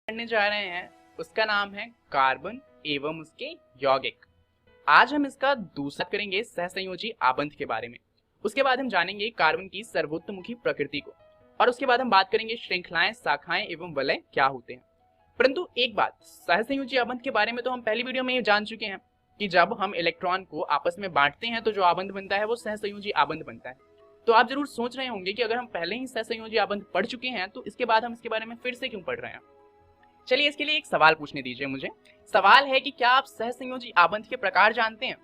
पढ़ने जा रहे हैं उसका नाम है कार्बन एवं उसके यौगिक। आज हम इसका दूसरा करेंगे सहसंयोजी आबंध के बारे में। उसके बाद हम जानेंगे कार्बन की सर्वोत्तमुखी प्रकृति को और उसके बाद हम बात करेंगे श्रृंखलाएं, शाखाएं एवं वलय क्या होते हैं। परंतु एक बात, सहसंयोजी आबंध के बारे में तो हम पहली वीडियो में जान चुके हैं कि जब हम इलेक्ट्रॉन को आपस में बांटते हैं तो जो आबंध बनता है वो सहसंयोजी आबंध बनता है। तो आप जरूर सोच रहे होंगे कि अगर हम पहले ही सहसंयोजी आबंध पढ़ चुके हैं तो इसके बाद हम इसके बारे में फिर से क्यों पढ़ रहे हैं। चलिए इसके लिए एक सवाल पूछने दीजिए मुझे। सवाल है कि क्या आप सहसंयोजी आबंध के प्रकार जानते हैं?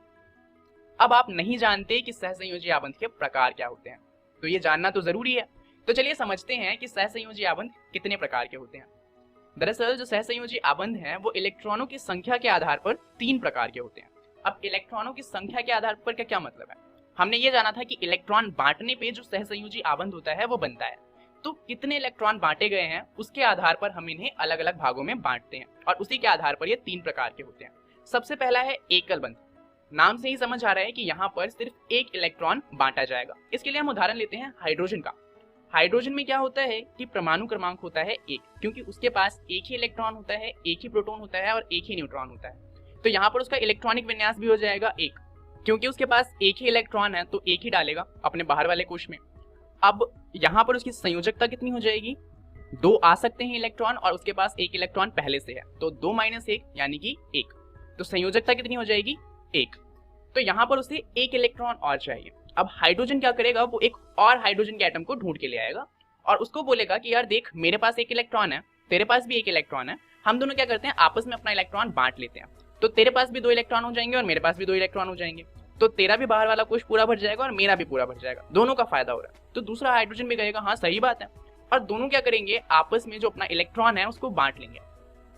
अब आप नहीं जानते कि सहसंयोजी आबंध के प्रकार क्या होते हैं, तो ये जानना तो जरूरी है। तो चलिए समझते हैं कि सहसंयोजी आबंध कितने प्रकार के होते हैं। दरअसल जो सहसंयोजी आबंध हैं वो इलेक्ट्रॉनों की संख्या के आधार पर 3 प्रकार के होते हैं। अब इलेक्ट्रॉनों की संख्या के आधार पर क्या मतलब है? हमने ये जाना था कि इलेक्ट्रॉन बांटने पे जो सहसंयोजी आबंध होता है वो बनता है। तो कितने इलेक्ट्रॉन बांटे गए हैं उसके आधार पर हम इन्हें अलग अलग भागों में बांटते हैं और उसी के आधार पर ये 3 प्रकार के होते हैं। सबसे पहला है एकल बंध। नाम से ही समझ आ रहा है कि यहाँ पर सिर्फ एक इलेक्ट्रॉन बांटा जाएगा। इसके लिए हम उदाहरण लेते हैं हाइड्रोजन का। हाइड्रोजन में क्या होता है कि परमाणु क्रमांक होता है 1, क्योंकि उसके पास एक ही इलेक्ट्रॉन होता है, एक ही प्रोटॉन होता है और एक ही न्यूट्रॉन होता है। तो यहाँ पर उसका इलेक्ट्रॉनिक विन्यास भी हो जाएगा 1, क्योंकि उसके पास एक ही इलेक्ट्रॉन है तो एक ही डालेगा अपने बाहर वाले कोश में। अब यहाँ पर उसकी संयोजकता कितनी हो जाएगी? 2 आ सकते हैं इलेक्ट्रॉन और उसके पास एक इलेक्ट्रॉन पहले से है, तो 2 - 1 यानी कि 1। तो संयोजकता कितनी हो जाएगी? 1। तो यहाँ पर उसे एक इलेक्ट्रॉन और चाहिए। अब हाइड्रोजन क्या करेगा, वो एक और हाइड्रोजन के एटम को ढूंढ के ले आएगा और उसको बोलेगा कि यार देख, मेरे पास एक इलेक्ट्रॉन है, तेरे पास भी एक इलेक्ट्रॉन है, हम दोनों क्या करते हैं आपस में अपना इलेक्ट्रॉन बांट लेते हैं। तो तेरे पास भी 2 इलेक्ट्रॉन हो जाएंगे और मेरे पास भी 2 इलेक्ट्रॉन हो जाएंगे, तो तेरा भी बाहर वाला कोश पूरा भर जाएगा और मेरा भी पूरा भर जाएगा, दोनों का फायदा हो रहा है। तो दूसरा हाइड्रोजन भी कहेगा हाँ सही बात है, और दोनों क्या करेंगे आपस में जो अपना इलेक्ट्रॉन है उसको बांट लेंगे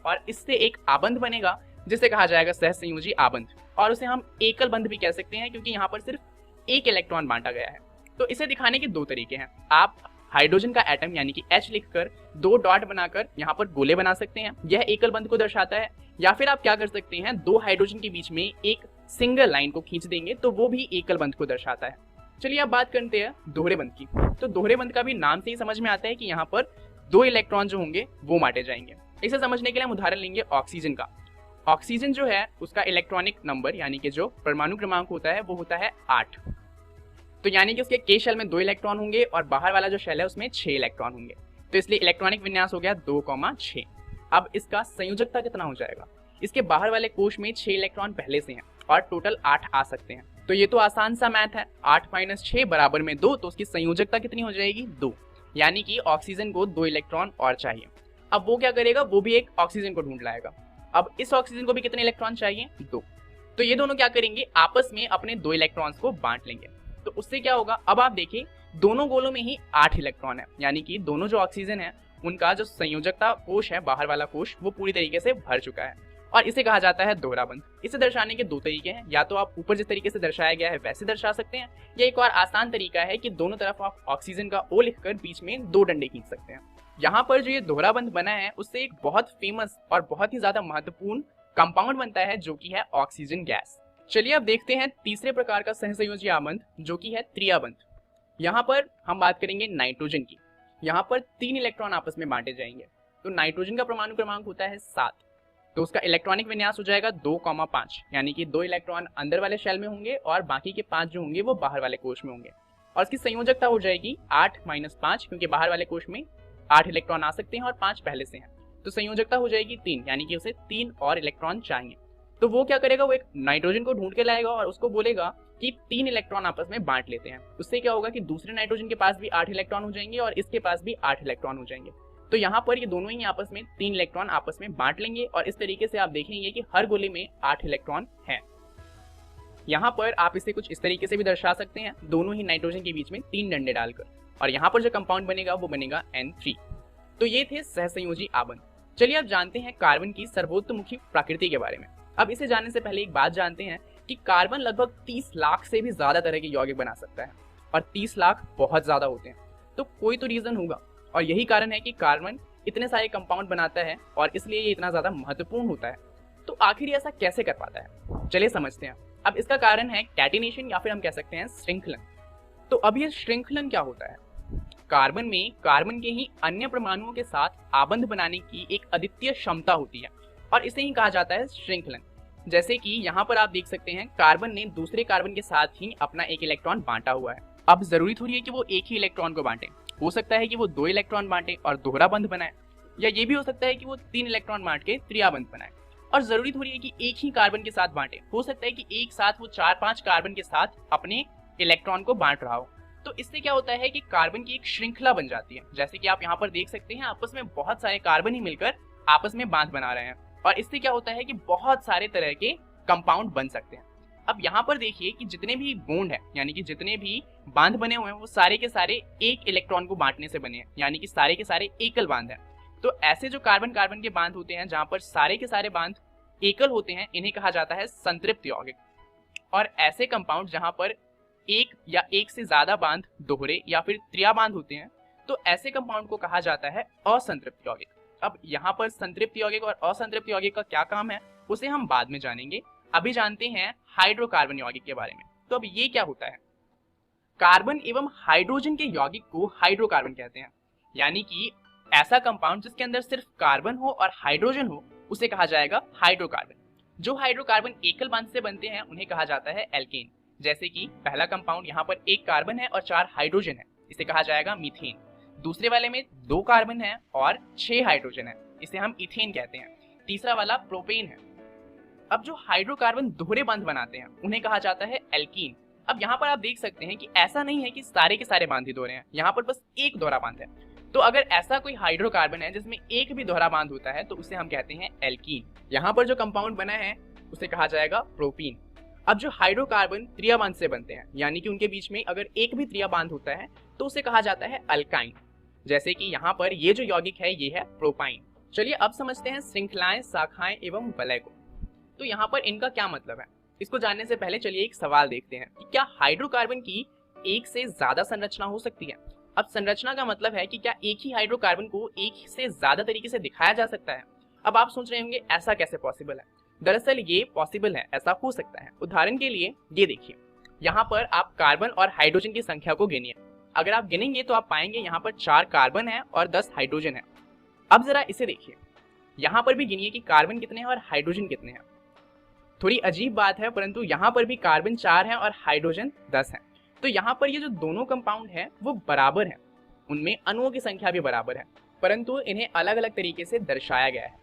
और इससे एक आबंध बनेगा जिसे कहा जाएगा सहसंयोजी आबंध। और उसे हम एकल बंध भी कह सकते हैं क्योंकि यहाँ पर सिर्फ एक इलेक्ट्रॉन बांटा गया है। तो इसे दिखाने के 2 तरीके हैं। आप हाइड्रोजन का एटम यानी कि H लिखकर 2 डॉट बनाकर यहाँ पर गोले बना सकते हैं, यह एकल बंध को दर्शाता है। या फिर आप क्या कर सकते हैं, 2 हाइड्रोजन के बीच में एक सिंगल लाइन को खींच देंगे तो वो भी एकल बंध को दर्शाता है। चलिए अब बात करते हैं दोहरे बंध की। तो दोहरे बंध का भी नाम से ही समझ में आता है कि यहाँ पर 2 इलेक्ट्रॉन जो होंगे वो बांटे जाएंगे। इसे समझने के लिए हम उदाहरण लेंगे ऑक्सीजन का। ऑक्सीजन जो है उसका इलेक्ट्रॉनिक नंबर यानी कि जो परमाणु क्रमांक होता है वो होता है 8। तो यानी कि उसके के शेल में 2 इलेक्ट्रॉन होंगे और बाहर वाला जो शेल है उसमें 6 इलेक्ट्रॉन होंगे। तो इसलिए इलेक्ट्रॉनिक विन्यास हो गया 2,6। अब इसका संयोजकता कितना हो जाएगा? इसके बाहर वाले कोश में 6 इलेक्ट्रॉन पहले से हैं और टोटल 8 आ सकते हैं। तो ये तो आसान सा मैथ है, 8 - 6 बराबर में 2, तो उसकी संयोजकता कितनी हो जाएगी? 2। यानी कि ऑक्सीजन को 2 इलेक्ट्रॉन और चाहिए। अब वो क्या करेगा, वो भी एक ऑक्सीजन को ढूंढ लाएगा। अब इस ऑक्सीजन को भी कितने इलेक्ट्रॉन चाहिए? 2। तो ये दोनों क्या करेंगे आपस में अपने 2 इलेक्ट्रॉन्स को बांट लेंगे। तो उससे क्या होगा, अब आप देखिए दोनों गोलों में ही 8 इलेक्ट्रॉन है, यानी कि दोनों जो ऑक्सीजन है उनका जो संयोजकता कोश है, बाहर वाला कोश, वो पूरी तरीके से भर चुका है और इसे कहा जाता है दोहरा बंध। इसे दर्शाने के 2 तरीके हैं, या तो आप ऊपर जिस तरीके से दर्शाया गया है वैसे दर्शा सकते हैं, या एक और आसान तरीका है कि दोनों तरफ आप ऑक्सीजन का O लिखकर बीच में 2 डंडे खींच सकते हैं। यहाँ पर जो ये दोहरा बंध बना है उससे एक बहुत फेमस और बहुत ही ज्यादा महत्वपूर्ण कंपाउंड बनता है जो कि है ऑक्सीजन गैस। चलिए अब देखते हैं तीसरे प्रकार का सहसंयोजी आबंध जो कि है त्रियाबंध। यहाँ पर हम बात करेंगे नाइट्रोजन की। यहाँ पर 3 इलेक्ट्रॉन आपस में बांटे जाएंगे। तो नाइट्रोजन का परमाणु क्रमांक होता है 7, तो उसका इलेक्ट्रॉनिक विन्यास हो जाएगा 2,5, यानी कि 2 इलेक्ट्रॉन अंदर वाले शेल में होंगे और बाकी के 5 जो होंगे वो बाहर वाले कोश में होंगे। और इसकी संयोजकता हो जाएगी 8 - 5, क्योंकि बाहर वाले कोश में 8 इलेक्ट्रॉन आ सकते हैं और 5 पहले से हैं। तो संयोजकता हो जाएगी 3, यानी कि उसे 3 और इलेक्ट्रॉन चाहिए। तो वो क्या करेगा, वो एक नाइट्रोजन को ढूंढ के लाएगा और उसको बोलेगा कि 3 इलेक्ट्रॉन आपस में बांट लेते हैं। उससे क्या होगा कि दूसरे नाइट्रोजन के पास भी 8 इलेक्ट्रॉन हो जाएंगे और इसके पास भी 8 इलेक्ट्रॉन हो जाएंगे। तो यहाँ पर ये दोनों ही आपस में 3 इलेक्ट्रॉन आपस में बांट लेंगे और इस तरीके से आप देखेंगे कि हर गोले में 8 इलेक्ट्रॉन हैं। यहाँ पर आप इसे कुछ इस तरीके से भी दर्शा सकते हैं, दोनों ही नाइट्रोजन के बीच में 3 डंडे डालकर, और यहाँ पर जो कंपाउंड बनेगा वो बनेगा N3। तो ये थे सहसंयोजी आबंध। चलिए अब जानते हैं कार्बन की सर्वोत्तमुखी प्रकृति के बारे में। अब इसे जानने से पहले एक बात जानते हैं कि कार्बन लगभग 30 लाख से भी ज्यादा तरह के यौगिक बना सकता है और 30 लाख बहुत ज्यादा होते हैं। तो कोई तो रीजन होगा और यही कारण है कि कार्बन इतने सारे कंपाउंड बनाता है और इसलिए ये इतना ज्यादा महत्वपूर्ण होता है। तो आखिर ऐसा कैसे कर पाता है, चलिए समझते हैं। अब इसका कारण है कैटिनेशन या फिर हम कह सकते हैं श्रृंखलन। तो अब ये श्रृंखलन क्या होता है? कार्बन में कार्बन के ही अन्य परमाणुओं के साथ आबंध बनाने की एक अद्वितीय क्षमता होती है और इसे ही कहा जाता है श्रृंखलन। जैसे कि यहाँ पर आप देख सकते हैं कार्बन ने दूसरे कार्बन के साथ ही अपना एक इलेक्ट्रॉन बांटा हुआ है। अब जरूरी थोड़ी है कि वो एक ही इलेक्ट्रॉन को बांटे, हो सकता है कि वो 2 इलेक्ट्रॉन बांटे और दोहरा बंध बनाए, या ये भी हो सकता है कि वो 3 इलेक्ट्रॉन बांट के त्रियाबंध बनाए। और जरूरी थोड़ी है कि एक ही कार्बन के साथ बांटे, हो सकता है कि एक साथ वो 4-5 कार्बन के साथ अपने इलेक्ट्रॉन को बांट रहा हो। तो इससे क्या होता है कि कार्बन की एक श्रृंखला बन जाती है। जैसे कि आप यहाँ पर देख सकते हैं आपस में बहुत सारे कार्बन ही मिलकर आपस में बांध बना रहे हैं और इससे क्या होता है कि बहुत सारे तरह के कंपाउंड बन सकते हैं। अब यहाँ पर देखिए कि जितने भी बॉन्ड है यानी कि जितने भी बांध बने हुए हैं वो सारे के सारे एक इलेक्ट्रॉन को बांटने से बने हैं, यानी कि सारे के सारे एकल बांध है। तो ऐसे जो कार्बन कार्बन के बांध होते हैं जहां पर सारे के सारे बांध एकल होते हैं इन्हें कहा जाता है संतृप्त यौगिक। और ऐसे कंपाउंड जहां पर एक या एक से ज्यादा बांध दोहरे या फिर त्रियाबांध होते हैं तो ऐसे कंपाउंड को कहा जाता है असंतृप्त यौगिक। अब यहाँ पर संतृप्त यौगिक और असंतृप्त यौगिक का क्या काम है उसे हम बाद में जानेंगे। अभी जानते हैं हाइड्रोकार्बन यौगिक के बारे में। तो अब ये क्या होता है, कार्बन एवं हाइड्रोजन के यौगिक को हाइड्रोकार्बन कहते हैं, यानी कि ऐसा कंपाउंड जिसके अंदर सिर्फ कार्बन हो और हाइड्रोजन हो उसे कहा जाएगा हाइड्रोकार्बन। जो हाइड्रोकार्बन एकल बांध से बनते हैं उन्हें कहा जाता है एल्केन। जैसे कि पहला कंपाउंड यहाँ पर 1 कार्बन है और 4 हाइड्रोजन है, इसे कहा जाएगा मीथेन। दूसरे वाले में 2 कार्बन है और 6 हाइड्रोजन है, इसे हम इथेन कहते हैं। तीसरा वाला प्रोपेन है। अब जो हाइड्रोकार्बन दोहरे बांध बनाते हैं उन्हें कहा जाता है एल्कीन। अब यहाँ पर आप देख सकते हैं कि ऐसा नहीं है कि सारे के सारे बांध ही दोहरे हैं, यहाँ पर बस एक दोहरा बांध है। तो अगर ऐसा कोई हाइड्रोकार्बन है जिसमें एक भी दोहरा बांध होता है तो उसे हम कहते हैं एल्कीन। यहाँ पर जो कंपाउंड बना है उसे कहा जाएगा प्रोपीन। अब जो हाइड्रोकार्बन त्रियाबांध से बनते हैं यानी कि उनके बीच में अगर एक भी त्रियाबांध होता है तो उसे कहा जाता है अल्काइन। जैसे कि यहाँ पर ये जो यौगिक है ये है प्रोपाइन। चलिए अब समझते हैं श्रृंखलाएं, शाखाएं एवं वलय को। तो यहाँ पर इनका क्या मतलब है, इसको जानने से पहले चलिए एक सवाल देखते हैं कि क्या हाइड्रोकार्बन की एक से ज्यादा संरचना हो सकती है। अब संरचना का मतलब है कि क्या एक ही हाइड्रोकार्बन को एक से ज्यादा तरीके से दिखाया जा सकता है। अब आप सोच रहे होंगे ऐसा कैसे पॉसिबल है। दरअसल ये पॉसिबल है, ऐसा हो सकता है। उदाहरण के लिए ये देखिए, यहाँ पर आप कार्बन और हाइड्रोजन की संख्या को गिनिए। अगर आप गिनेंगे तो आप पाएंगे यहाँ पर 4 कार्बन है और 10 हाइड्रोजन है। अब जरा इसे देखिए, यहाँ पर भी गिनिए कि कार्बन कितने हैं और हाइड्रोजन कितने हैं। थोड़ी अजीब बात है परंतु यहाँ पर भी कार्बन 4 है और हाइड्रोजन 10 है। तो यहाँ पर ये जो दोनों कंपाउंड है वो बराबर है, उनमें अणुओं की संख्या भी बराबर है, परंतु इन्हें अलग अलग तरीके से दर्शाया गया है।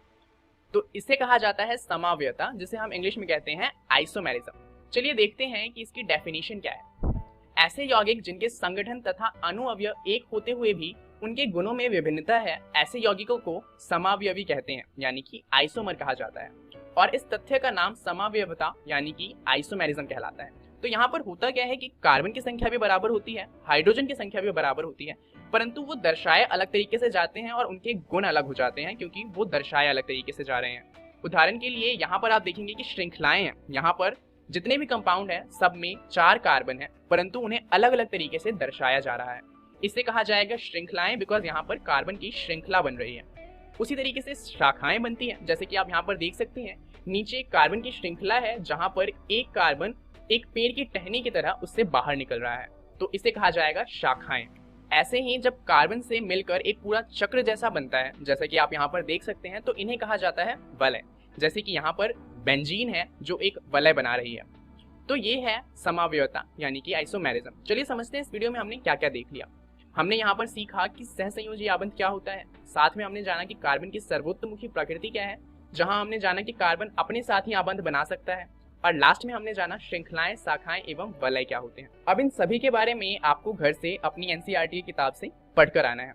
तो इसे कहा जाता है समावयवता, जिसे हम इंग्लिश में कहते हैं आइसोमेरिज्म। चलिए देखते हैं कि इसकी डेफिनेशन क्या है। ऐसे यौगिक जिनके संगठन तथा अणुअवयव एक होते हुए भी उनके गुणों में विभिन्नता है, ऐसे यौगिकों को समावयवी कहते हैं, यानी कि आइसोमर कहा जाता है। और इस तथ्य का नाम समावयवता यानी कि आइसोमेरिज्म कहलाता है। तो यहाँ पर होता क्या है कि कार्बन की संख्या भी बराबर होती है, हाइड्रोजन की संख्या भी बराबर होती है, परंतु वो दर्शाए अलग तरीके से जाते हैं और उनके गुण अलग हो जाते हैं क्योंकि वो दर्शाए अलग तरीके से जा रहे हैं। उदाहरण के लिए यहाँ पर आप देखेंगे कि श्रृंखलाएं हैं, यहाँ पर जितने भी कंपाउंड हैं सब में 4 कार्बन है, परंतु उन्हें अलग अलग तरीके से दर्शाया जा रहा है। इसे कहा जाएगा श्रृंखलाएं, बिकॉज यहाँ पर कार्बन की श्रृंखला बन रही है। उसी तरीके से शाखाएं बनती हैं, जैसे कि आप यहाँ पर देख सकते हैं नीचे कार्बन की श्रृंखला है जहां पर एक कार्बन एक पेड़ की टहनी की तरह उससे बाहर निकल रहा है, तो इसे कहा जाएगा शाखाएं। ऐसे ही जब कार्बन से मिलकर एक पूरा चक्र जैसा बनता है, जैसे कि आप यहाँ पर देख सकते हैं, तो इन्हें कहा जाता है वलय। जैसे कि यहाँ पर बेंजीन है जो एक वलय बना रही है। तो ये है समावयवता यानी कि आइसोमेरिज्म। चलिए समझते हैं इस वीडियो में हमने क्या क्या देख लिया। हमने यहाँ पर सीखा कि सहसंयोजी आबंध क्या होता है, साथ में हमने जाना कि कार्बन की सर्वोत्तमुखी प्रकृति क्या है, जहां हमने जाना कि कार्बन अपने साथ ही आबंध बना सकता है, और लास्ट में हमने जाना श्रृंखलाएं, शाखाएं एवं वलय क्या होते हैं। अब इन सभी के बारे में आपको घर से अपनी एनसीईआरटी की किताब से पढ़कर आना है।